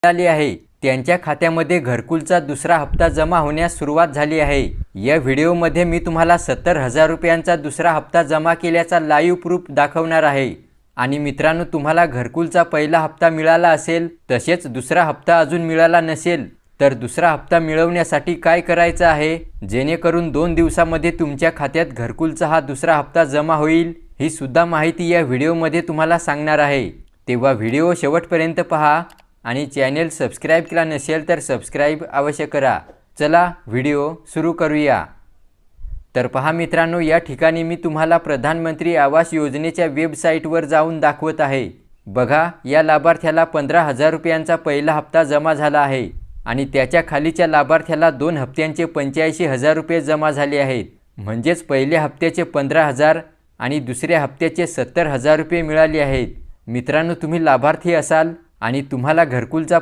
मिळाली आहे त्यांच्या खात्यामध्ये घरकुलचा दुसरा हप्ता जमा होण्यास सुरुवात झाली आहे। या व्हिडिओमध्ये मी तुम्हाला 70,000 रुपयांचा दुसरा हप्ता जमा केल्याचा लाईव्ह प्रूफ दाखवणार आहे। आणि मित्रांनो, तुम्हाला घरकुलचा पहिला हप्ता मिळाला असेल तसेच दुसरा हप्ता अजून मिळाला नसेल तर दुसरा हप्ता मिळवण्यासाठी काय करायचं आहे जेणेकरून 2 दिवसांमध्ये तुमच्या खात्यात घरकुलचा हा दुसरा हप्ता जमा होईल, ही सुद्धा माहिती या व्हिडिओमध्ये तुम्हाला सांगणार आहे। तेव्हा व्हिडिओ शेवटपर्यंत पहा आणि चॅनल सबस्क्राइब केला नसेल तर सबस्क्राइब अवश्य करा। चला व्हिडिओ सुरू करूया। तर पहा मित्रांनो, या ठिकाणी मी तुम्हाला प्रधानमंत्री आवास योजनेच्या वेबसाईटवर जाऊन दाखवत आहे। बघा, या लाभार्थ्याला 15,000 रुपयांचा पहिला हप्ता जमा झाला आहे आणि त्याच्या खालीच्या लाभार्थ्याला 2 हप्त्यांचे 85,000 रुपये जमा झाले आहेत। म्हणजेच पहिल्या हप्त्याचे 15,000 आणि दुसऱ्या हप्त्याचे 70,000 रुपये मिळाले आहेत। मित्रांनो, तुम्ही लाभार्थी असाल आणि तुम्हाला घरकुलचा